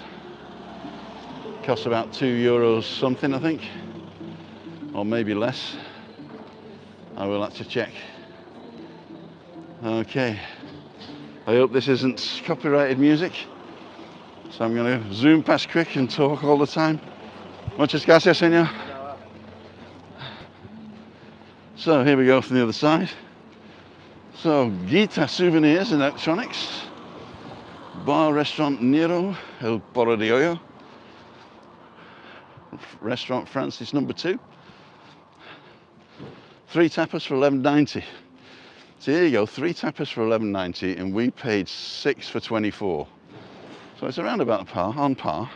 Costs about €2 something, I think, or maybe less. I will have to check. Okay, I hope this isn't copyrighted music, so I'm going to zoom past quick and talk all the time. Muchas gracias, señor. So here we go from the other side. So Gita Souvenirs and Electronics, Bar Restaurant Nero, El Porro de Hoyo, Restaurant Francis No. 2, 3 tapas for $11.90. So here you go, 3 tapas for $11.90, and we paid 6 for 24. So it's around about on par.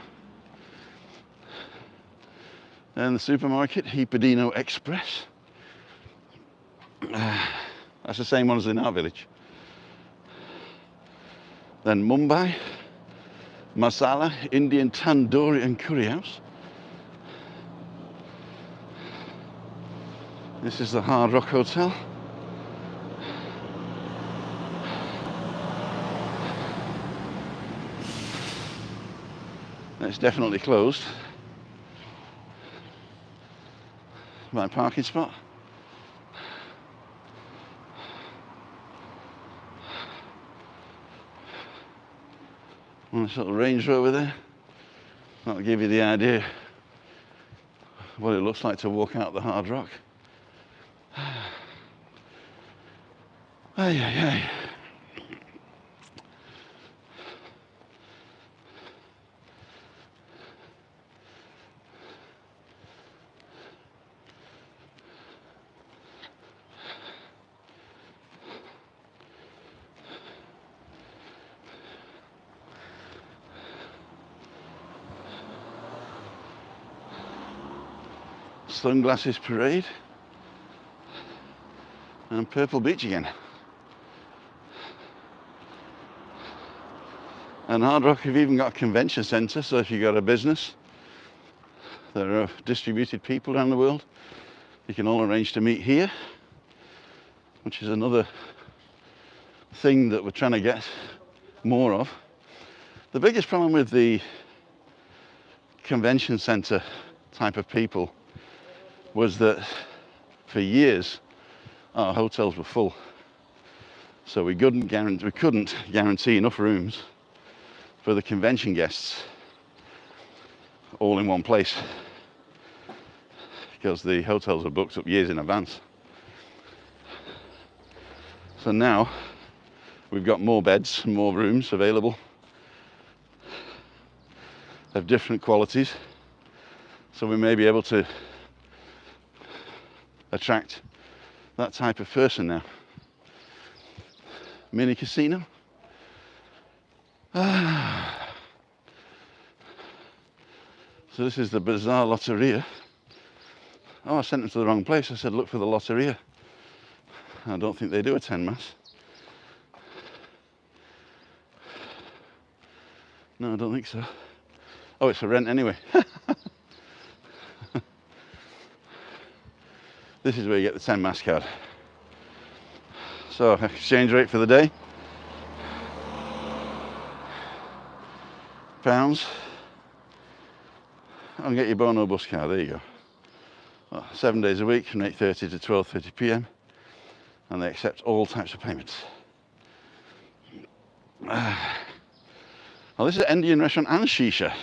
And the supermarket, Hipadino Express. That's the same one as in our village. Then Mumbai, Masala, Indian Tandoori and Curry House. This is the Hard Rock Hotel. It's definitely closed. my parking spot. Nice little Range Rover there. That'll give you the idea what it looks like to walk out the Hard Rock. Ay, ay, ay. Sunglasses Parade and Purple Beach again. And Hard Rock have even got a convention centre, so if you've got a business, there are distributed people around the world, you can all arrange to meet here, which is another thing that we're trying to get more of. The biggest problem with the convention centre type of people was that for years our hotels were full, so we couldn't guarantee enough rooms for the convention guests all in one place, because the hotels are booked up years in advance. So now we've got more beds and more rooms available of different qualities, so we may be able to attract that type of person now. Mini casino. So this is the Bizarre Lotteria. Oh, I sent them to the wrong place. I said look for the Lotteria. I don't think they do a 10 mass. No, I don't think so. Oh, it's for rent anyway. This is where you get the 10 mass card. So, exchange rate for the day. Pounds. I'll get your Bono bus card, there you go. Well, 7 days a week from 8:30 to 12:30 p.m. and they accept all types of payments. Well, this is an Indian restaurant and shisha.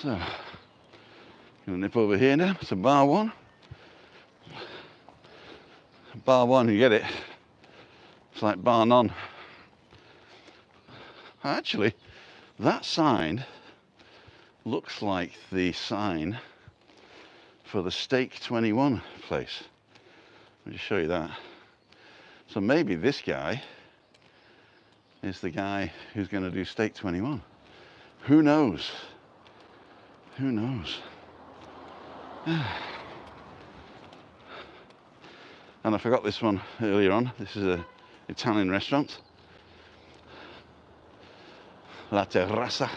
So, gonna nip over here now to bar one. Bar one, you get it. It's like bar none. Actually, that sign looks like the sign for the Steak 21 place. Let me just show you that. So maybe this guy is the guy who's going to do Steak 21. Who knows? Who knows? And I forgot this one earlier on. This is an Italian restaurant. La Terrazza.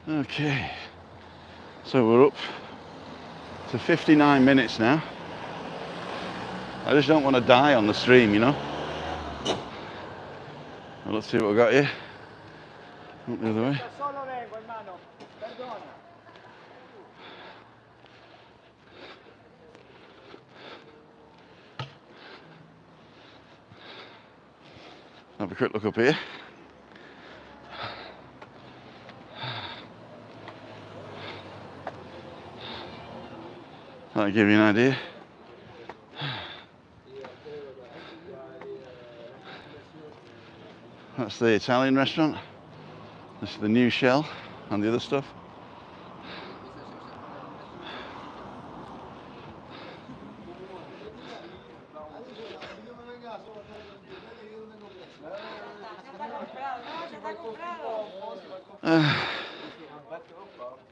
Okay, so we're up to 59 minutes now. I just don't want to die on the stream, you know. Well, let's see what we've got here. Up the other way. Have a quick look up here. That'll give you an idea. That's the Italian restaurant. This is the new shell and the other stuff.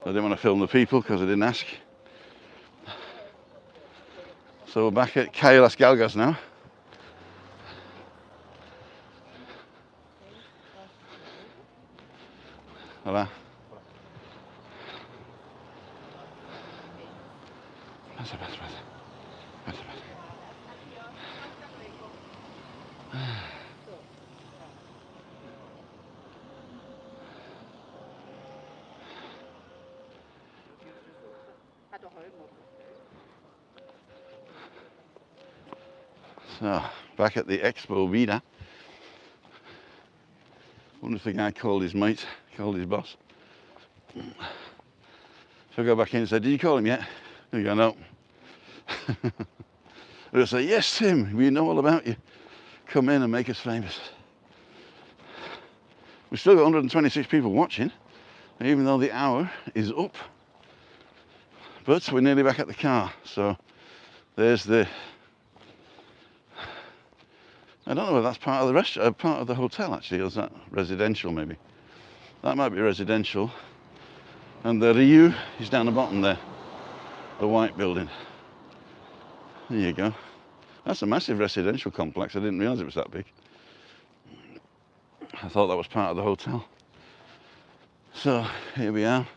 I didn't want to film the people because I didn't ask. So we're back at Cayo Las Galgas now. Hola. Pasa, pasa, pasa. Pasa, pasa. So, back at the Expo Vida. Wonder if the guy called his mate, called his boss. So I go back in and say, did you call him yet? He go, no. They'll say, yes, Tim, we know all about you. Come in and make us famous. We've still got 126 people watching, even though the hour is up. But we're nearly back at the car. So there's the, I don't know whether that's part of the restaurant, part of the hotel actually, or is that residential maybe? That might be residential. And the Rio is down the bottom there, the white building. There you go. That's a massive residential complex. I didn't realise it was that big. I thought that was part of the hotel. So here we are.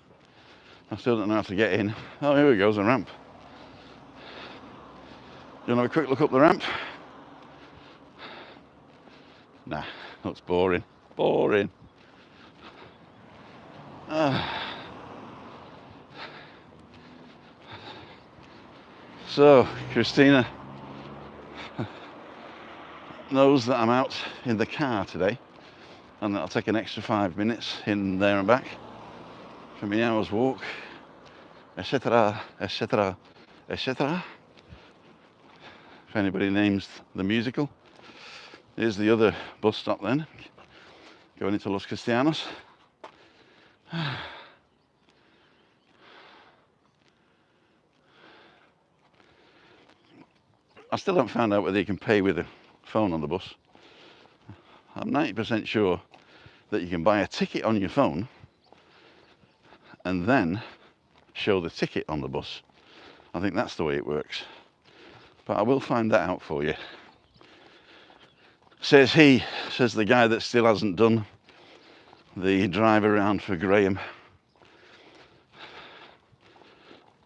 I still don't know how to get in. Oh, here we go, there's a ramp. You want to have a quick look up the ramp? Nah, looks boring. Boring. So, Christina knows that I'm out in the car today and that I'll take an extra 5 minutes in there and back for my hour's walk, etc., etc., etc. If anybody names the musical. Here's the other bus stop then, going into Los Cristianos. I still haven't found out whether you can pay with a phone on the bus. I'm 90% sure that you can buy a ticket on your phone and then show the ticket on the bus. I think that's the way it works. But I will find that out for you. Says the guy that still hasn't done the drive around for Graham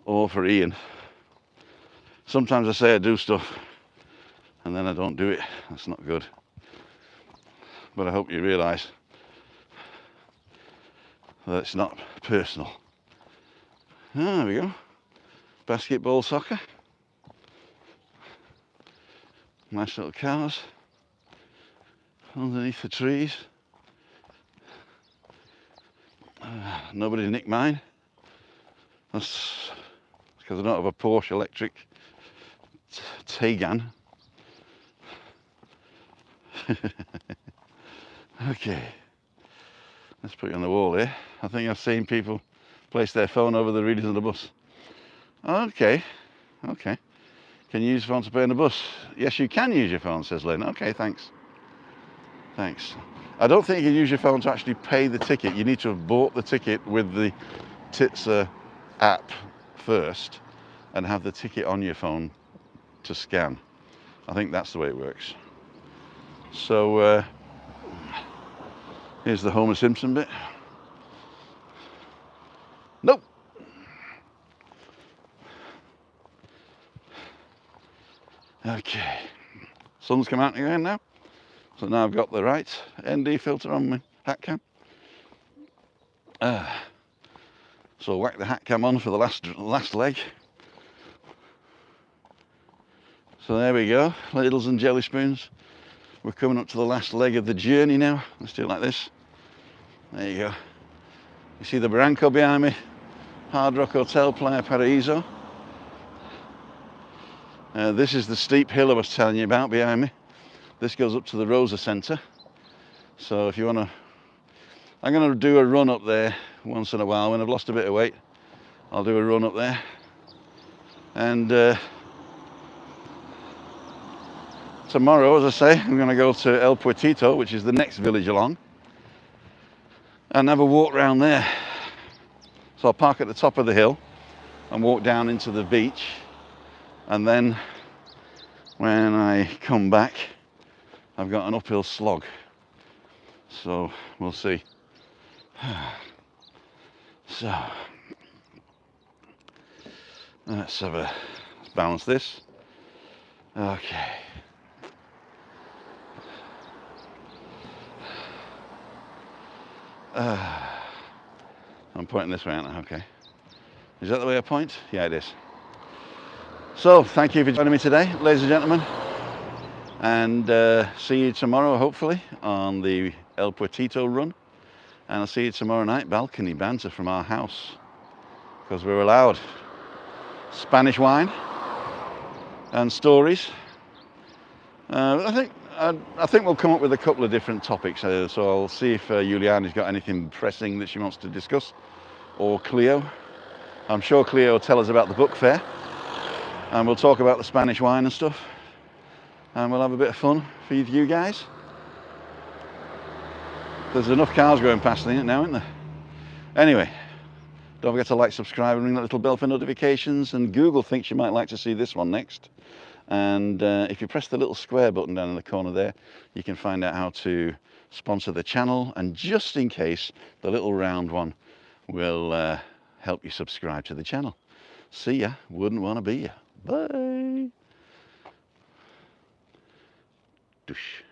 or for Ian. Sometimes I say I do stuff and then I don't do it. That's not good. But I hope you realise that it's not personal. There we go. Basketball, soccer. Nice little cars underneath the trees. Nobody nicked mine. That's because I don't have a Porsche electric Taycan. Okay, let's put it on the wall here. I think I've seen people place their phone over the readers of the bus. Okay. Can you use your phone to pay on the bus? Yes, you can use your phone, says Lynn. Okay, thanks. I don't think you can use your phone to actually pay the ticket. You need to have bought the ticket with the Titsa app first and have the ticket on your phone to scan. I think that's the way it works. So here's the Homer Simpson bit. Nope. Okay. Sun's come out again now. So now I've got the right ND filter on my hat cam. So whack the hat cam on for the last leg. So there we go, ladles and jelly spoons. We're coming up to the last leg of the journey now. Let's do it like this. There you go. You see the Barranco behind me? Hard Rock Hotel, Playa Paraíso. This is the steep hill I was telling you about behind me. This goes up to the Rosa Centre. So if you want to, I'm going to do a run up there once in a while. When I've lost a bit of weight, I'll do a run up there. And tomorrow, as I say, I'm going to go to El Puertito, which is the next village along, and have a walk around there. So I'll park at the top of the hill and walk down into the beach. And then when I come back, I've got an uphill slog. So we'll see. So let's balance this. Okay. I'm pointing this way, aren't I? Okay. Is that the way I point? Yeah, it is. So, thank you for joining me today, ladies and gentlemen. And see you tomorrow, hopefully, on the El Puertito run. And I'll see you tomorrow night, balcony banter from our house. Because we're allowed Spanish wine and stories. I think we'll come up with a couple of different topics. So I'll see if Juliana's got anything pressing that she wants to discuss, or Cleo. I'm sure Cleo will tell us about the book fair, and we'll talk about the Spanish wine and stuff, and we'll have a bit of fun for you guys. There's enough cars going past in it now, isn't there? Anyway, don't forget to like, subscribe, and ring that little bell for notifications. And Google thinks you might like to see this one next. And if you press the little square button down in the corner there, you can find out how to sponsor the channel. And just in case, the little round one will help you subscribe to the channel. See ya. Wouldn't want to be ya. Bye. Douche.